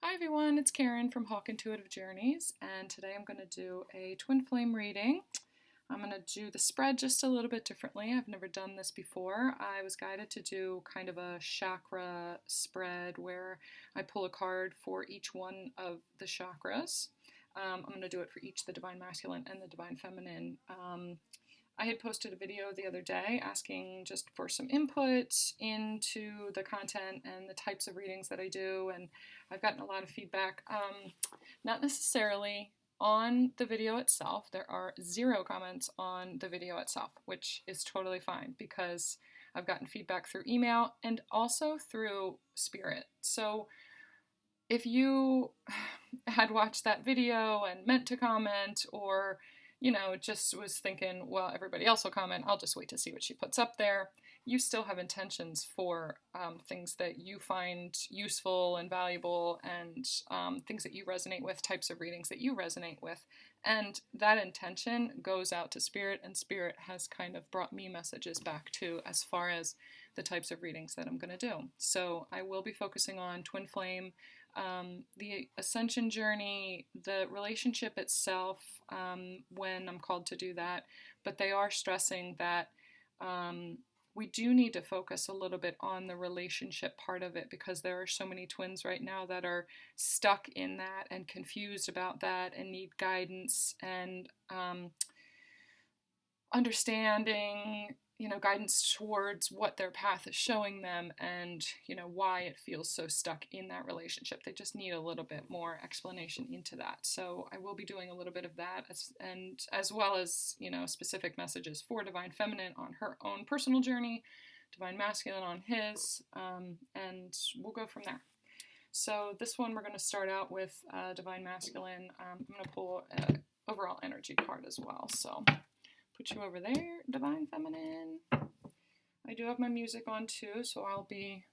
Hi everyone, it's Karen from Hawk Intuitive Journeys, and today I'm going to do a twin flame reading. I'm going to do the spread just a little bit differently. I've never done this before. I was guided to do kind of a chakra spread where I pull a card for each one of the chakras. I'm going to do it for each the Divine Masculine and the Divine Feminine. I had posted a video the other day asking just for some input into the content and the types of readings that I do, and I've gotten a lot of feedback. Not necessarily on the video itself. There are 0 comments on the video itself, which is totally fine because I've gotten feedback through email and also through spirit. So if you had watched that video and meant to comment, or just was thinking, well, everybody else will comment, I'll just wait to see what she puts up there, you still have intentions for things that you find useful and valuable, and things that you resonate with, types of readings that you resonate with. And that intention goes out to Spirit, and Spirit has kind of brought me messages back too, as far as the types of readings that I'm going to do. So I will be focusing on Twin Flame, the ascension journey, the relationship itself, when I'm called to do that, but they are stressing that we do need to focus a little bit on the relationship part of it, because there are so many twins right now that are stuck in that and confused about that and need guidance and understanding, guidance towards what their path is showing them, and why it feels so stuck in that relationship. They just need a little bit more explanation into that. So I will be doing a little bit of that, as well as specific messages for Divine Feminine on her own personal journey, Divine Masculine on his, and we'll go from there. So this one, we're going to start out with Divine Masculine. I'm going to pull an overall energy card as well. So put you over there, Divine Feminine. I do have my music on too, so I'll be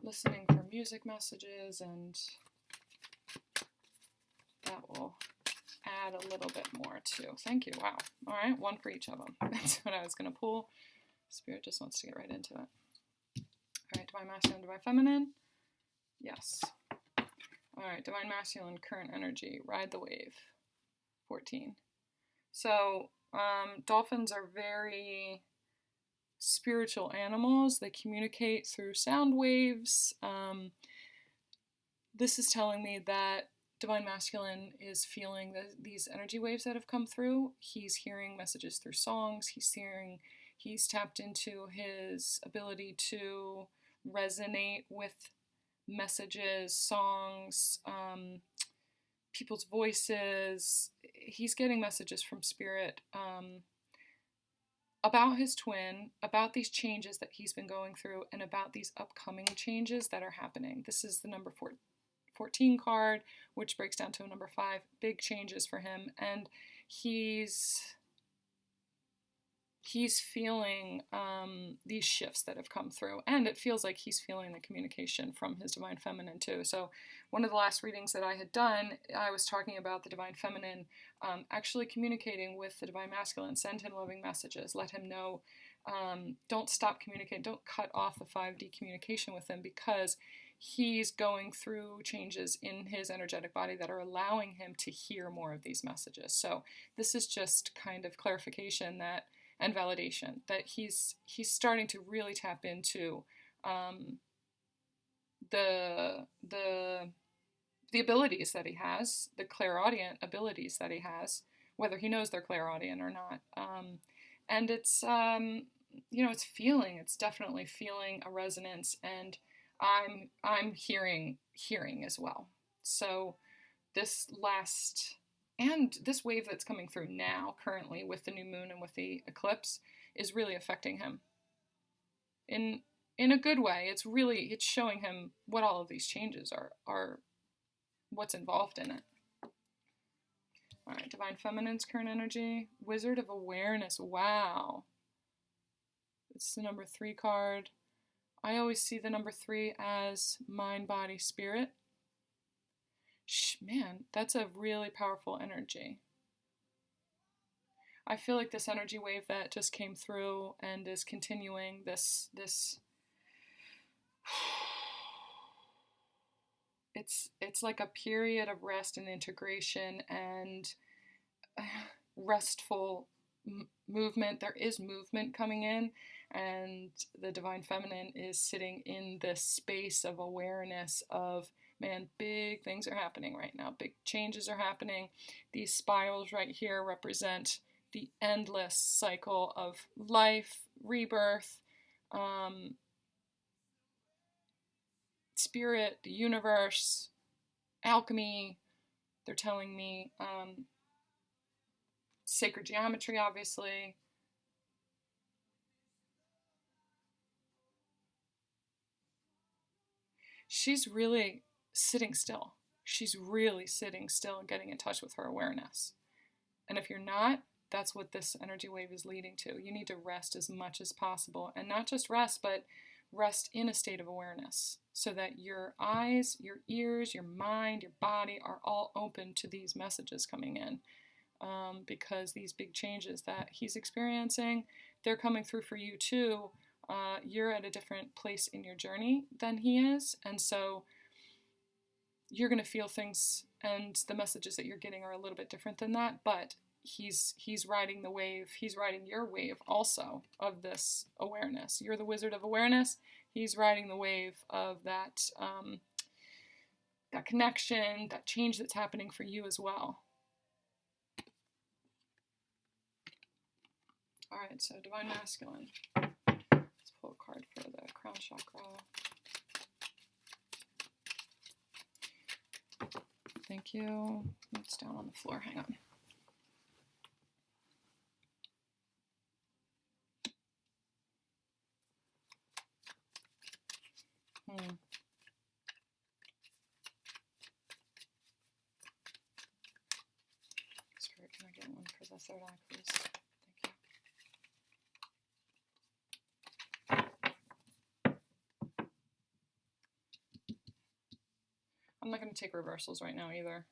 listening for music messages, and that will add a little bit more too. Thank you. Wow. All right, 1 for each of them. That's what I was going to pull. Spirit just wants to get right into it. All right, Divine Masculine, Divine Feminine. Yes. All right, Divine Masculine, current energy, ride the wave, 14. So dolphins are very spiritual animals. They communicate through sound waves. This is telling me that Divine Masculine is feeling these energy waves that have come through. He's hearing messages through songs. He's tapped into his ability to resonate with messages, songs, people's voices. He's getting messages from Spirit about his twin, about these changes that he's been going through, and about these upcoming changes that are happening. This is the number 14 card, which breaks down to a number 5. Big changes for him, and he's feeling these shifts that have come through, and it feels like he's feeling the communication from his Divine Feminine too. So one of the last readings that I had done, I was talking about the Divine Feminine actually communicating with the Divine Masculine. Send him loving messages, let him know, don't stop communicating, don't cut off the 5D communication with him, because he's going through changes in his energetic body that are allowing him to hear more of these messages. So this is just kind of clarification that, and validation that he's starting to really tap into the abilities that he has, the clairaudient abilities that he has, whether he knows they're clairaudient or not. And it's it's definitely feeling a resonance, and I'm hearing as well. So this wave that's coming through now, currently, with the new moon and with the eclipse, is really affecting him in a good way. It's showing him what all of these changes are what's involved in it. All right, Divine Feminine's current energy, Wizard of Awareness. Wow. It's the number 3 card. I always see the number 3 as mind, body, spirit. Man, that's a really powerful energy. I feel like this energy wave that just came through and is continuing, this it's like a period of rest and integration and restful movement. There is movement coming in, and the divine feminine is sitting in this space of awareness of, man, big things are happening right now. Big changes are happening. These spirals right here represent the endless cycle of life, rebirth, spirit, the universe, alchemy. They're telling me sacred geometry, obviously. She's really sitting still. She's really sitting still and getting in touch with her awareness. And if you're not, that's what this energy wave is leading to. You need to rest as much as possible. And not just rest, but rest in a state of awareness so that your eyes, your ears, your mind, your body are all open to these messages coming in. Because these big changes that he's experiencing, they're coming through for you too. You're at a different place in your journey than he is, and so you're going to feel things, and the messages that you're getting are a little bit different than that, but he's riding the wave. He's riding your wave also of this awareness. You're the wizard of awareness. He's riding the wave of that that connection, that change that's happening for you as well. All right, so Divine Masculine. Let's pull a card for the crown chakra. Thank you. It's down on the floor. Hang on. Spirit, can I get one for the third eye, please? I'm not going to take reversals right now either.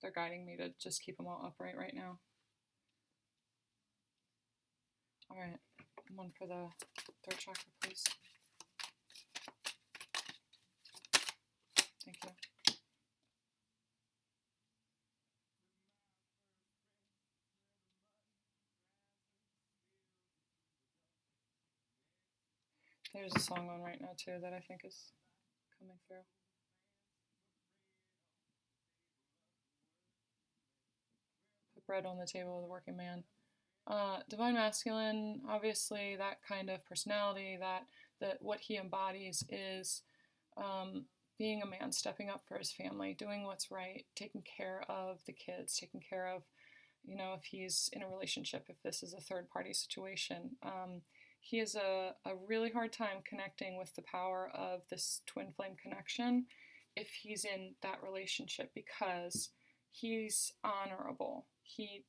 They're guiding me to just keep them all upright right now. All right, one for the third chakra, please. Thank you. There's a song on right now too that I think is coming through. Put bread on the table of the working man. Divine Masculine, obviously that kind of personality, that what he embodies is being a man, stepping up for his family, doing what's right, taking care of the kids, taking care of, if he's in a relationship, if this is a third party situation. He has a really hard time connecting with the power of this twin flame connection if he's in that relationship, because he's honorable. He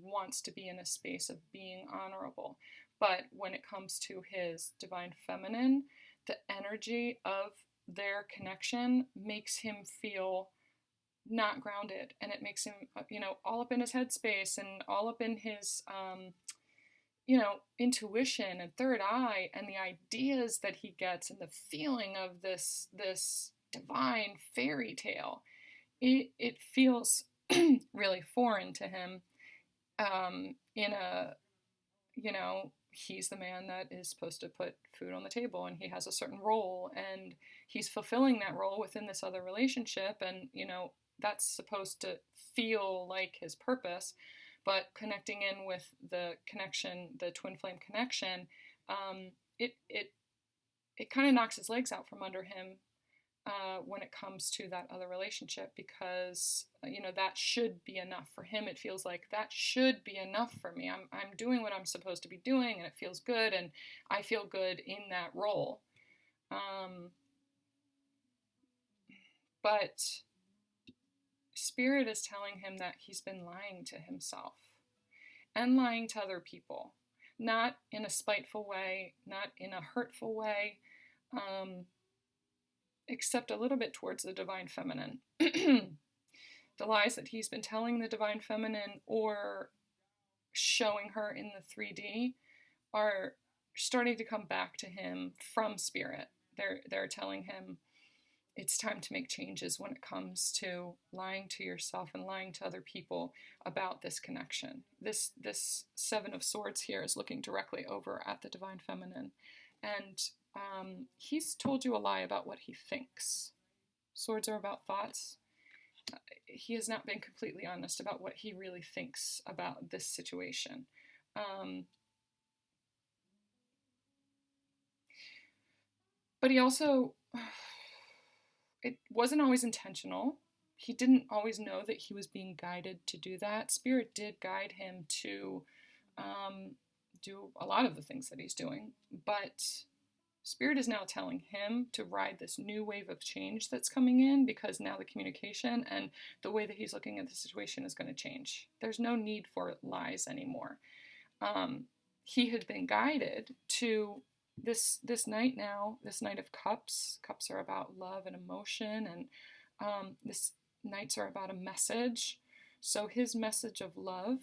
wants to be in a space of being honorable. But when it comes to his divine feminine, the energy of their connection makes him feel not grounded, and it makes him, all up in his headspace and all up in his, intuition and third eye and the ideas that he gets and the feeling of this divine fairy tale. It feels really foreign to him. He's the man that is supposed to put food on the table, and he has a certain role, and he's fulfilling that role within this other relationship, and that's supposed to feel like his purpose. But connecting in with the connection, the twin flame connection, it kind of knocks his legs out from under him when it comes to that other relationship, because that should be enough for him. It feels like that should be enough for me. I'm doing what I'm supposed to be doing, and it feels good, and I feel good in that role. But Spirit is telling him that he's been lying to himself and lying to other people, not in a spiteful way, not in a hurtful way, except a little bit towards the divine feminine. The lies that he's been telling the divine feminine or showing her in the 3D are starting to come back to him from Spirit. They're telling him, it's time to make changes when it comes to lying to yourself and lying to other people about this connection. This Seven of Swords here is looking directly over at the Divine Feminine, and he's told you a lie about what he thinks. Swords are about thoughts. He has not been completely honest about what he really thinks about this situation. But he also, it wasn't always intentional. He didn't always know that he was being guided to do that. Spirit did guide him to do a lot of the things that he's doing, but Spirit is now telling him to ride this new wave of change that's coming in, because now the communication and the way that he's looking at the situation is going to change. There's no need for lies anymore. He had been guided to this night now, this Knight of Cups. Cups are about love and emotion, and this Knights are about a message. So his message of love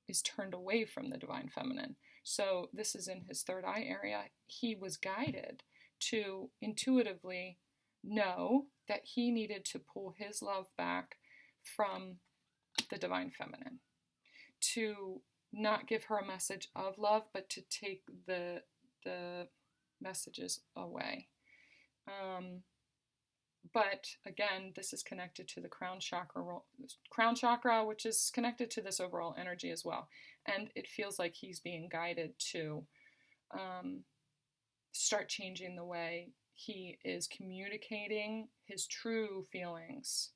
is turned away from the Divine Feminine. So this is in his third eye area. He was guided to intuitively know that he needed to pull his love back from the Divine Feminine, to not give her a message of love, but to take the messages away. But again, this is connected to the crown chakra, which is connected to this overall energy as well. And it feels like he's being guided to start changing the way he is communicating his true feelings,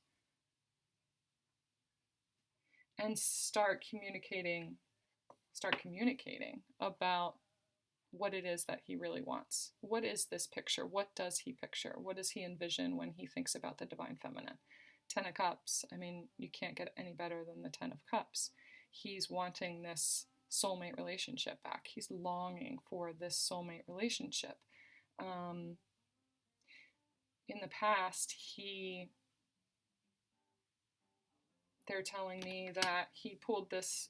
and start communicating about what it is that he really wants. What is this picture? What does he picture? What does he envision when he thinks about the Divine Feminine? 10 of Cups. I mean, you can't get any better than the 10 of Cups. He's wanting this soulmate relationship back. He's longing for this soulmate relationship. In the past, they're telling me that he pulled this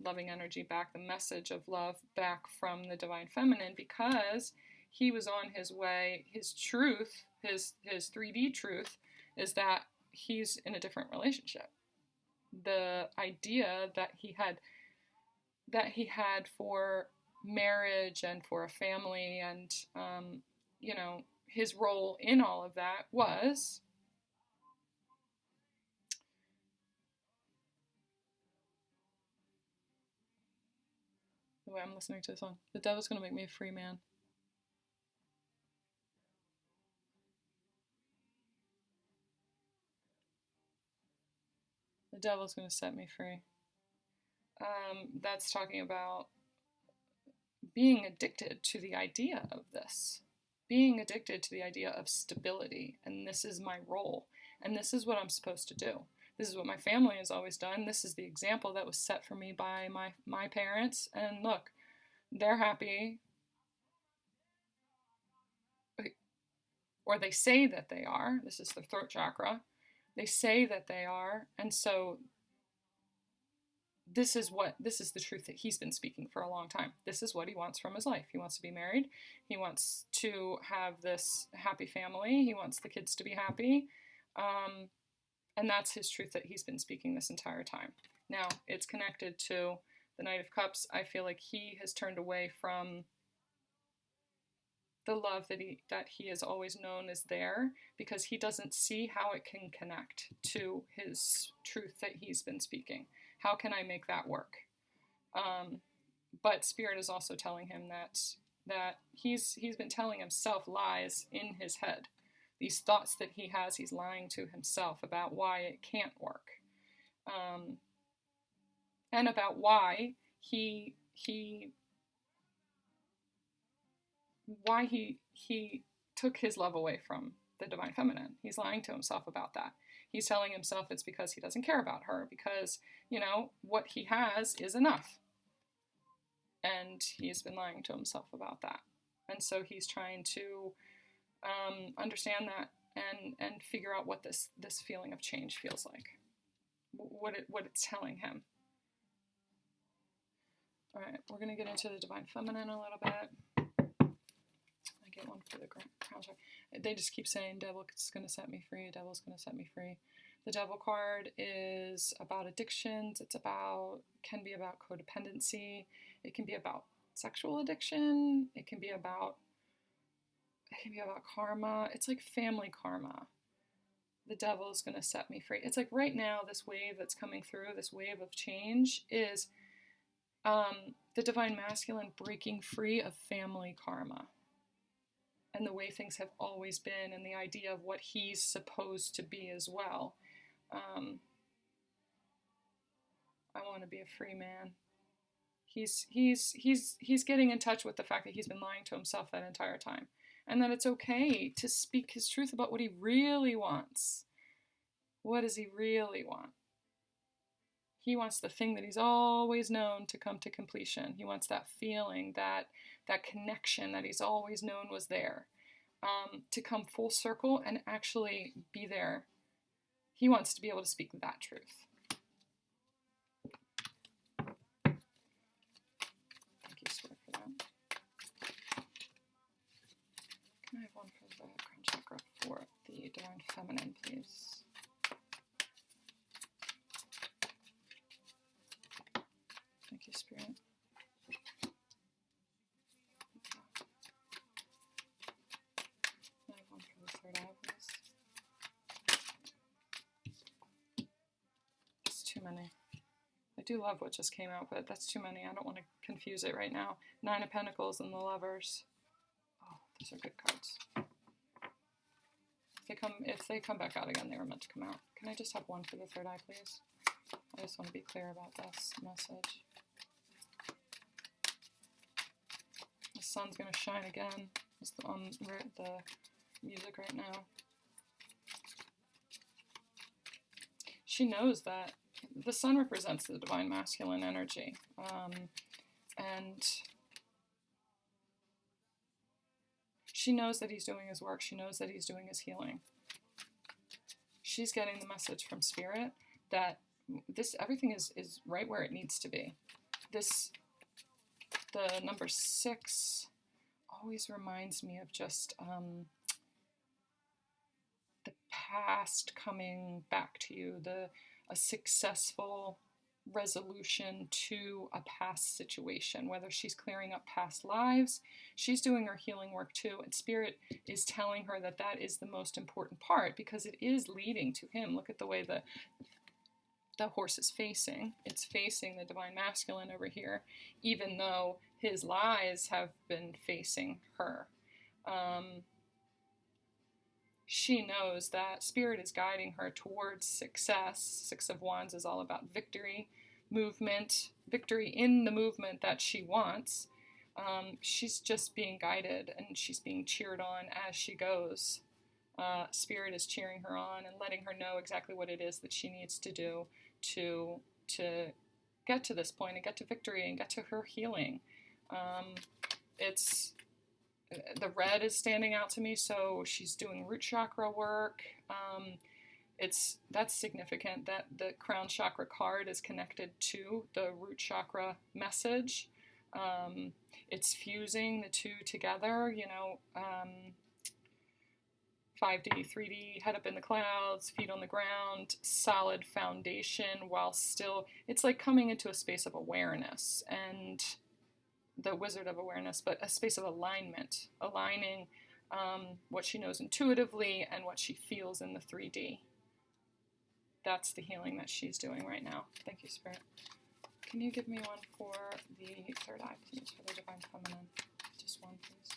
loving energy back, the message of love back from the Divine Feminine, because he was on his way. His truth, his 3D truth, is that he's in a different relationship. The idea that he had for marriage and for a family, and his role in all of that was the way I'm listening to the song. The devil's gonna make me a free man. The devil's gonna set me free. That's talking about being addicted to the idea of this. Being addicted to the idea of stability, and this is my role, and this is what I'm supposed to do. This is what my family has always done. This is the example that was set for me by my parents, and look, they're happy, or they say that they are. This is the throat chakra. They say that they are, and so this is the truth that he's been speaking for a long time. This is what he wants from his life. He wants to be married. He wants to have this happy family. He wants the kids to be happy. And that's his truth that he's been speaking this entire time. Now, it's connected to the Knight of Cups. I feel like he has turned away from the love that he has always known is there, because he doesn't see how it can connect to his truth that he's been speaking. How can I make that work? But Spirit is also telling him that he's been telling himself lies in his head. These thoughts that he has, he's lying to himself about why it can't work. And about why he took his love away from the Divine Feminine. He's lying to himself about that. He's telling himself it's because he doesn't care about her, because, what he has is enough. And he's been lying to himself about that. And so he's trying to understand that and figure out what this feeling of change feels like, what it's telling him. All right, we're going to get into the Divine Feminine a little bit. I get one for the crown chakra. they just keep saying, devil's going to set me free, devil's going to set me free. The devil card is about addictions. Can be about codependency. It can be about sexual addiction. It can be about karma. It's like family karma. The devil is going to set me free. It's like right now, this wave that's coming through, this wave of change is the divine masculine breaking free of family karma and the way things have always been, and the idea of what he's supposed to be as well. I want to be a free man. He's getting in touch with the fact that he's been lying to himself that entire time, and that it's okay to speak his truth about what he really wants. What does he really want? He wants the thing that he's always known to come to completion. He wants that feeling, that connection that he's always known was there, to come full circle and actually be there. He wants to be able to speak that truth. Thank you, Spirit, for that. Can I have one for the crown chakra for the divine feminine, please? Thank you, Spirit. I have one for the third eye, please. It's too many. I do love what just came out, but that's too many. I don't want to confuse it right now. 9 of Pentacles and the Lovers. Oh, those are good cards. If they come back out again, they were meant to come out. Can I just have one for the third eye, please? I just want to be clear about this message. The sun's going to shine again. It's on the music right now. She knows that the sun represents the divine masculine energy. And she knows that he's doing his work. She knows that he's doing his healing. She's getting the message from Spirit that everything is right where it needs to be. The number 6 always reminds me of just the past coming back to you, a successful resolution to a past situation, whether she's clearing up past lives, she's doing her healing work too, and Spirit is telling her that is the most important part, because it is leading to him. Look at the way the horse is facing. It's facing the divine masculine over here, even though his lies have been facing her. She knows that Spirit is guiding her towards success. 6 of Wands is all about victory, movement, victory in the movement that she wants. She's just being guided and she's being cheered on as she goes. Spirit is cheering her on and letting her know exactly what it is that she needs to do to get to this point and get to victory and get to her healing. The red is standing out to me, so she's doing root chakra work. That's significant that the crown chakra card is connected to the root chakra message. It's fusing the two together, 5D, 3D, head up in the clouds, feet on the ground, solid foundation, while still, it's like coming into a space of awareness and the wizard of awareness, but a space of alignment, aligning what she knows intuitively and what she feels in the 3D. That's the healing that she's doing right now. Thank you, Spirit. Can you give me one for the third eye, please, for the divine feminine? Just one, please.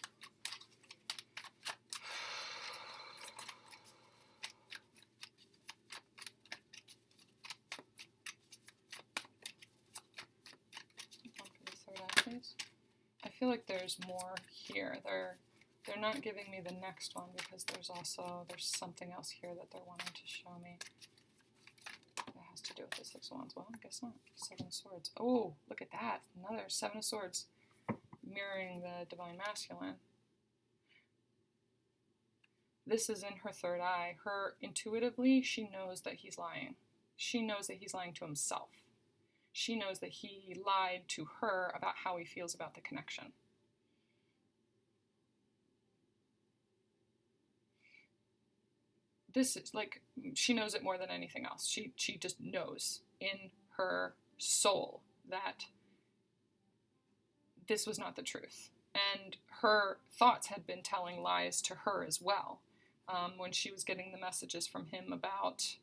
One for the third eye, please. I feel like there's more here. They're not giving me the next one because there's something else here that they're wanting to show me. That has to do with the 6 of Wands. Well, I guess not. 7 of Swords. Oh, look at that. Another 7 of Swords mirroring the divine masculine. This is in her third eye. Intuitively, she knows that he's lying. She knows that he's lying to himself. She knows that he lied to her about how he feels about the connection. this is like, she knows it more than anything else. She just knows in her soul that this was not the truth. And her thoughts had been telling lies to her as well, when she was getting the messages from him about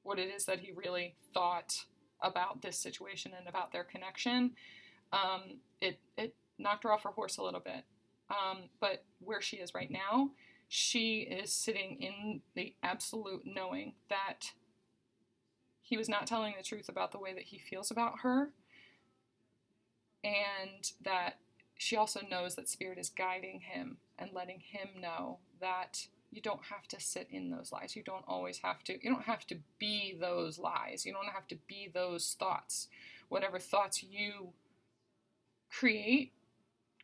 what it is that he really thought about this situation and about their connection. It knocked her off her horse a little bit. But where she is right now, she is sitting in the absolute knowing that he was not telling the truth about the way that he feels about her, and that she also knows that Spirit is guiding him and letting him know that you don't have to sit in those lies. You don't have to be those lies. You don't have to be those thoughts. Whatever thoughts you create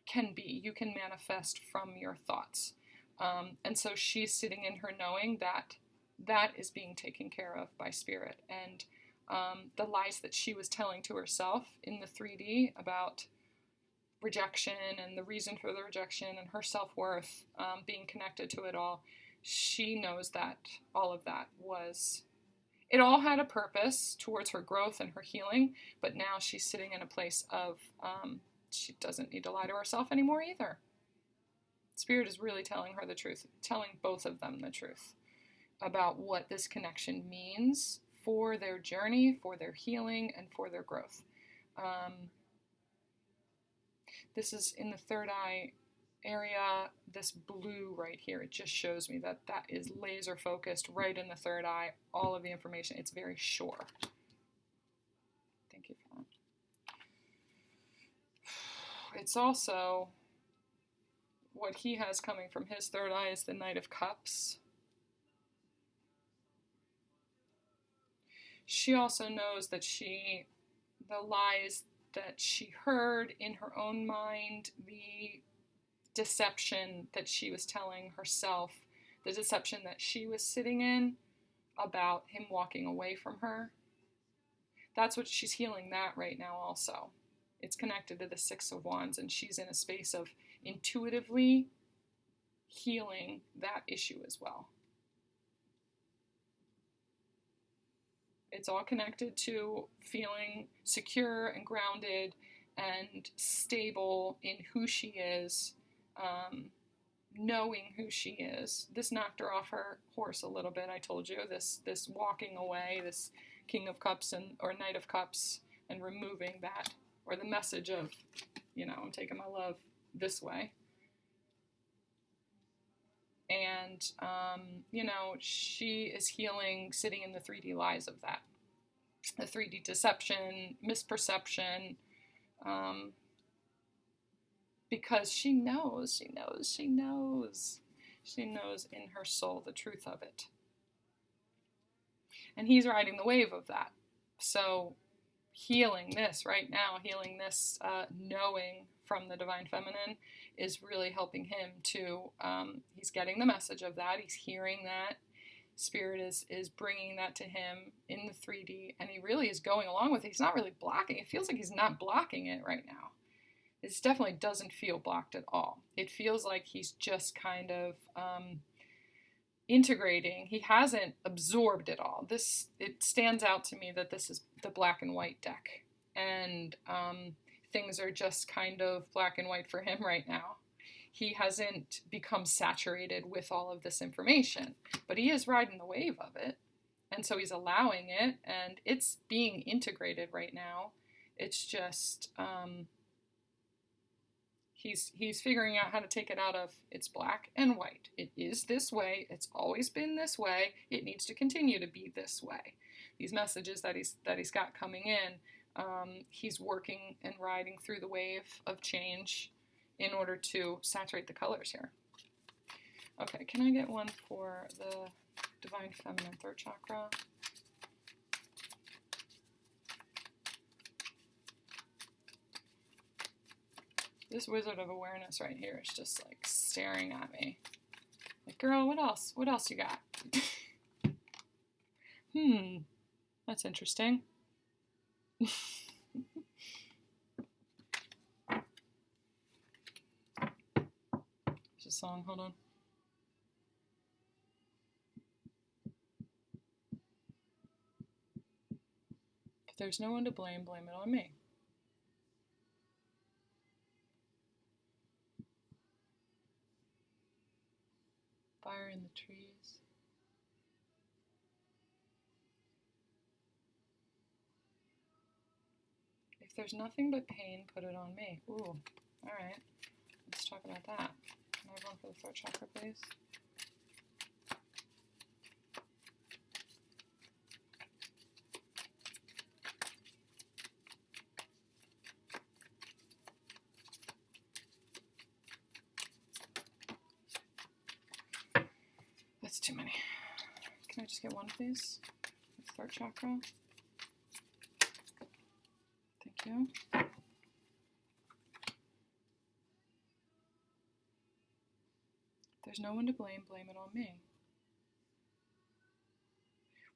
can be. You can manifest from your thoughts. And so she's sitting in her knowing that that is being taken care of by Spirit. And the lies that she was telling to herself in the 3D about rejection and the reason for the rejection and her self-worth being connected to it all, she knows that all of that it all had a purpose towards her growth and her healing, but now she's sitting in a place of she doesn't need to lie to herself anymore either. Spirit is really telling her the truth, telling both of them the truth about what this connection means for their journey, for their healing, and for their growth. This is in the third eye area, this blue right here. It just shows me that that is laser focused right in the third eye. All of the information, it's very sure. Thank you for that. It's also, what he has coming from his third eye is the Knight of Cups. She also knows that the lies that she heard in her own mind, the deception that she was telling herself, the deception that she was sitting in about him walking away from her, that's what she's healing that right now also. It's connected to the Six of Wands, and she's in a space of intuitively healing that issue as well. It's all connected to feeling secure and grounded and stable in who she is, knowing who she is. This knocked her off her horse a little bit, I told you. This walking away, this King of Cups or Knight of Cups, and removing that, or the message of, I'm taking my love this way. And, she is healing, sitting in the 3D lies of that. The 3D deception, misperception, because she knows in her soul the truth of it. And he's riding the wave of that. So healing this right now, knowing from the Divine Feminine is really helping him to, he's getting the message of that, he's hearing that, Spirit is bringing that to him in the 3D, and he really is going along with it. He's not really blocking. It feels like he's not blocking it right now. It definitely doesn't feel blocked at all. It feels like he's just kind of integrating. He hasn't absorbed it all. It stands out to me that this is the black and white deck, and things are just kind of black and white for him right now. He hasn't become saturated with all of this information, but he is riding the wave of it, and so he's allowing it, and it's being integrated right now. It's just he's figuring out how to take it out of it's black and white. It is this way. It's always been this way. It needs to continue to be this way. These messages that he's got coming in, he's working and riding through the wave of change in order to saturate the colors here. Okay, can I get one for the Divine Feminine third chakra? This Wizard of Awareness right here is just like staring at me. Like, girl, what else? What else you got? That's interesting. There's a song, hold on. If there's no one to blame, blame it on me. Fire in the trees. If there's nothing but pain, put it on me. Ooh, all right. Let's talk about that. Can I have one for the throat chakra, please? That's too many. Can I just get one, please? Throat chakra. Thank you. There's no one to blame, blame it on me.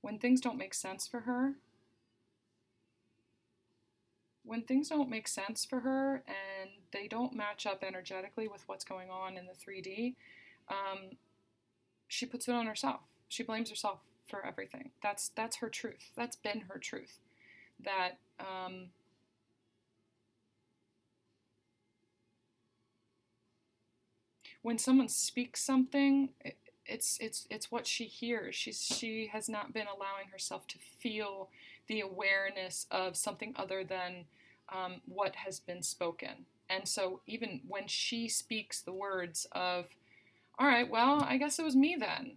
When things don't make sense for her, and they don't match up energetically with what's going on in the 3D, she puts it on herself. She blames herself for everything. That's her truth. That's been her truth. That when someone speaks something, it's what she hears. She has not been allowing herself to feel the awareness of something other than what has been spoken. And so even when she speaks the words of, all right, well, I guess it was me then,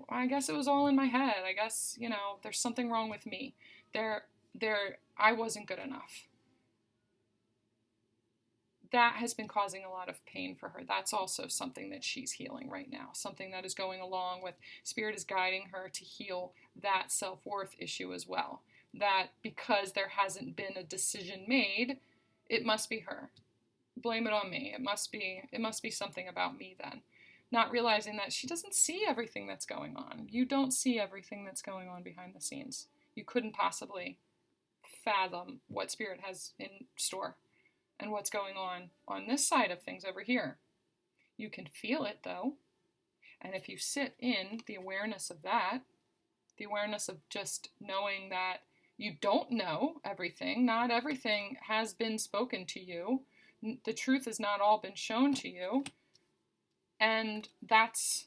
I guess it was all in my head. I guess, there's something wrong with me. I wasn't good enough. That has been causing a lot of pain for her. That's also something that she's healing right now, something that is going along with Spirit is guiding her to heal that self-worth issue as well. That because there hasn't been a decision made, it must be her. Blame it on me. It must be something about me then. Not realizing that she doesn't see everything that's going on. You don't see everything that's going on behind the scenes. You couldn't possibly fathom what Spirit has in store and what's going on this side of things over here. You can feel it though. And if you sit in the awareness of that, the awareness of just knowing that you don't know everything, not everything has been spoken to you, the truth has not all been shown to you, and that's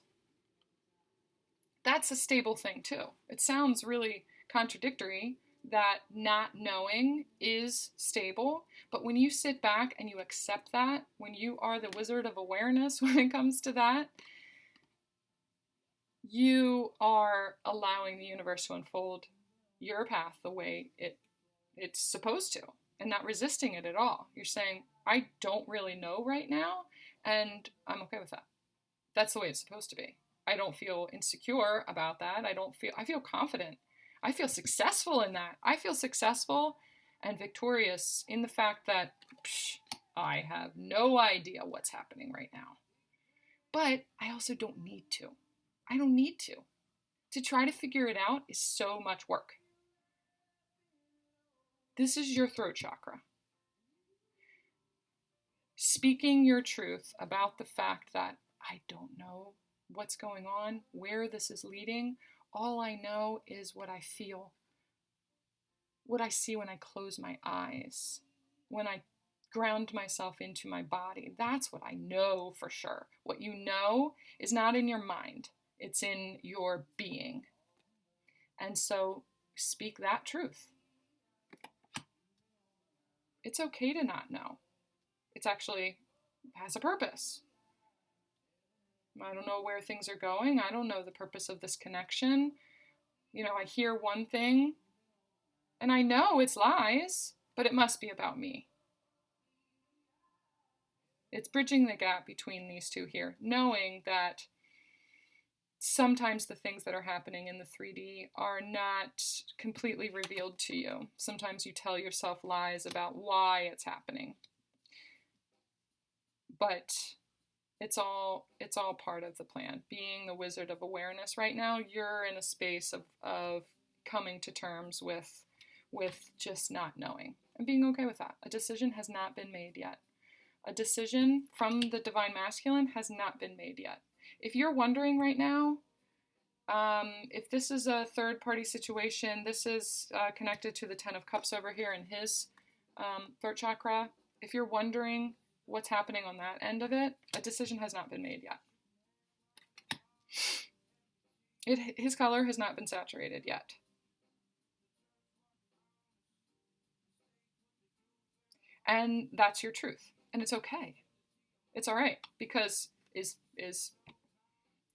a stable thing too. It sounds really contradictory that not knowing is stable, but when you sit back and you accept that, when you are the wizard of awareness when it comes to that, you are allowing the universe to unfold your path the way it's supposed to, and not resisting it at all. You're saying, I don't really know right now, and I'm okay with that. That's the way it's supposed to be. I don't feel insecure about that. I feel confident. I feel successful in that. I feel successful and victorious in the fact that I have no idea what's happening right now. But I also don't need to. I don't need to. To try to figure it out is so much work. This is your throat chakra. Speaking your truth about the fact that I don't know what's going on, where this is leading. All I know is what I feel, what I see when I close my eyes, when I ground myself into my body. That's what I know for sure. What you know is not in your mind. It's in your being. And so speak that truth. It's okay to not know. It's actually has a purpose. I don't know where things are going. I don't know the purpose of this connection. I hear one thing and I know it's lies, but it must be about me. It's bridging the gap between these two here, knowing that sometimes the things that are happening in the 3D are not completely revealed to you. Sometimes you tell yourself lies about why it's happening. But it's all part of the plan. Being the wizard of awareness right now, you're in a space of coming to terms with just not knowing and being okay with that. A decision has not been made yet. A decision from the divine masculine has not been made yet. If you're wondering right now, If this is a third-party situation, this is connected to the Ten of Cups over here in his throat chakra. If you're wondering what's happening on that end of it, a decision has not been made yet. His color has not been saturated yet. And that's your truth. And it's okay. It's all right, because is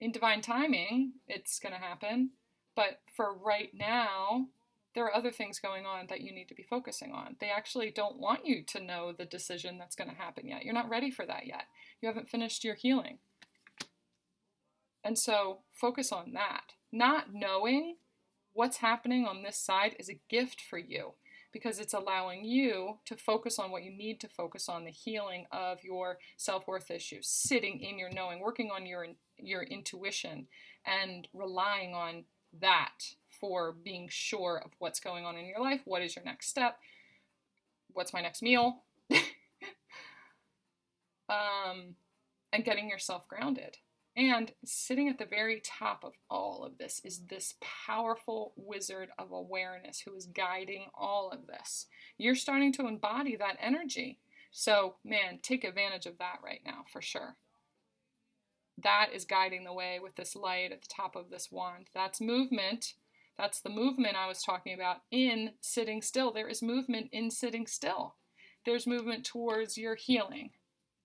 in divine timing, it's going to happen. But for right now, there are other things going on that you need to be focusing on. They actually don't want you to know the decision that's going to happen yet. You're not ready for that yet. You haven't finished your healing. And so focus on that. Not knowing what's happening on this side is a gift for you, because it's allowing you to focus on what you need to focus on, the healing of your self-worth issues, sitting in your knowing, working on your intuition, and relying on that for being sure of what's going on in your life. What is your next step? What's my next meal? And getting yourself grounded. And sitting at the very top of all of this is this powerful wizard of awareness who is guiding all of this. You're starting to embody that energy. So, man, take advantage of that right now, for sure. That is guiding the way with this light at the top of this wand. That's movement. That's the movement I was talking about in sitting still. There is movement in sitting still. There's movement towards your healing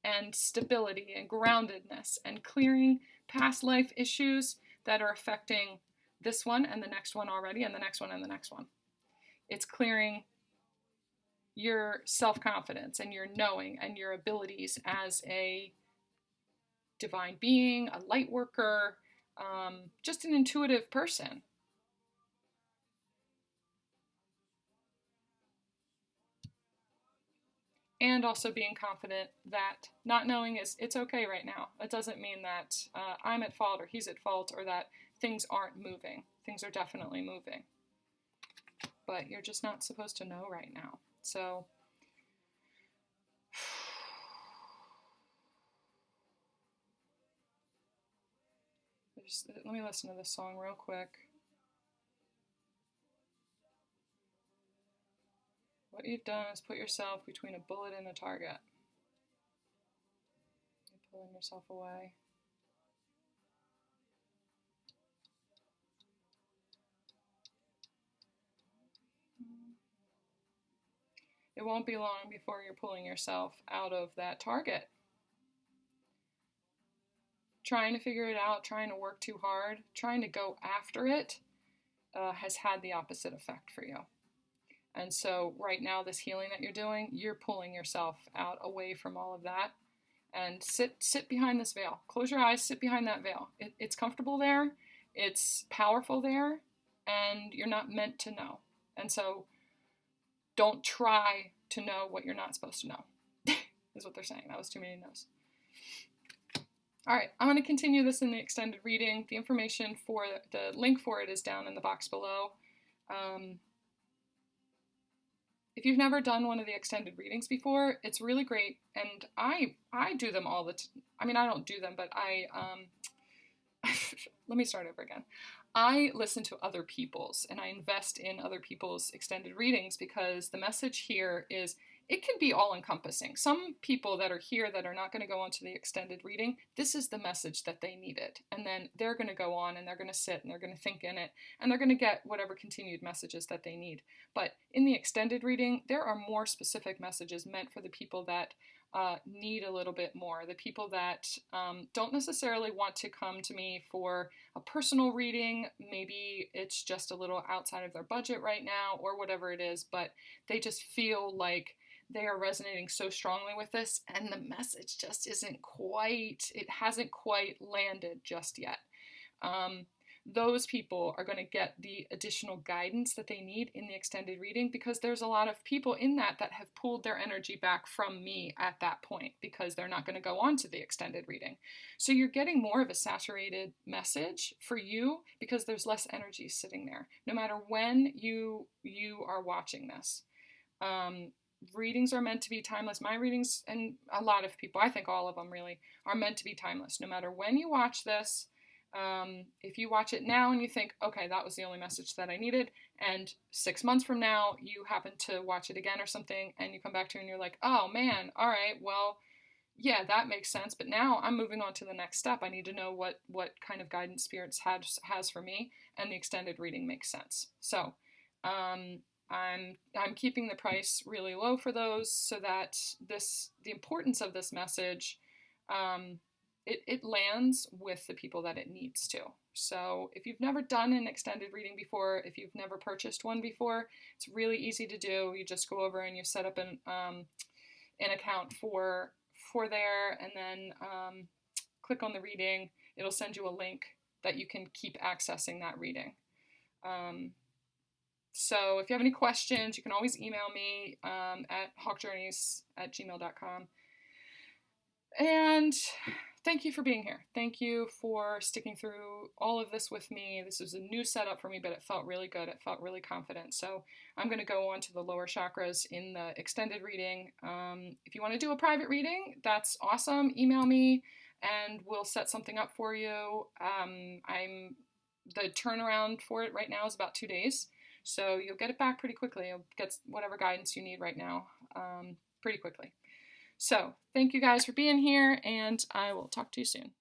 and stability and groundedness and clearing past life issues that are affecting this one and the next one already and the next one and the next one. It's clearing your self-confidence and your knowing and your abilities as a divine being, a light worker, just an intuitive person. And also being confident that not knowing it's okay right now. It doesn't mean that I'm at fault or he's at fault or that things aren't moving. Things are definitely moving. But you're just not supposed to know right now. So let me listen to this song real quick. What you've done is put yourself between a bullet and a target. You're pulling yourself away. It won't be long before you're pulling yourself out of that target. Trying to figure it out, trying to work too hard, trying to go after it has had the opposite effect for you. And so right now, this healing that you're doing, you're pulling yourself out away from all of that. And sit behind this veil. Close your eyes, sit behind that veil. It's comfortable there, it's powerful there, and you're not meant to know. And so don't try to know what you're not supposed to know, is what they're saying. That was too many no's. All right, I'm going to continue this in the extended reading. The information for the link for it is down in the box below. If you've never done one of the extended readings before, it's really great, and I do them all the time. I mean, I don't do them, but let me start over again. I listen to other people's, and I invest in other people's extended readings because the message here is, it can be all-encompassing. Some people that are here that are not going to go on to the extended reading, this is the message that they needed. And then they're going to go on and they're going to sit and they're going to think in it and they're going to get whatever continued messages that they need. But in the extended reading, there are more specific messages meant for the people that need a little bit more. The people that don't necessarily want to come to me for a personal reading, maybe it's just a little outside of their budget right now or whatever it is, but they just feel like they are resonating so strongly with this and the message just it hasn't quite landed just yet. Those people are going to get the additional guidance that they need in the extended reading because there's a lot of people in that have pulled their energy back from me at that point because they're not going to go on to the extended reading. So you're getting more of a saturated message for you because there's less energy sitting there, no matter when you are watching this. Readings are meant to be timeless. My readings, and a lot of people, I think all of them really, are meant to be timeless. No matter when you watch this, If you watch it now and you think, okay, that was the only message that I needed, and 6 months from now you happen to watch it again or something, and you come back to it and you're like, oh man, all right, well, yeah, that makes sense, but now I'm moving on to the next step. I need to know what kind of guidance Spirits has for me, and the extended reading makes sense. So I'm keeping the price really low for those, so that the importance of this message, it lands with the people that it needs to. So if you've never done an extended reading before, if you've never purchased one before, it's really easy to do. You just go over and you set up an account for there, and then click on the reading. It'll send you a link that you can keep accessing that reading. So if you have any questions, you can always email me at hawkjourneys@gmail.com. And thank you for being here. Thank you for sticking through all of this with me. This was a new setup for me, but it felt really good. It felt really confident. So I'm going to go on to the lower chakras in the extended reading. If you want to do a private reading, that's awesome. Email me and we'll set something up for you. The turnaround for it right now is about 2 days. So you'll get it back pretty quickly. You'll get whatever guidance you need right now pretty quickly. So thank you guys for being here, and I will talk to you soon.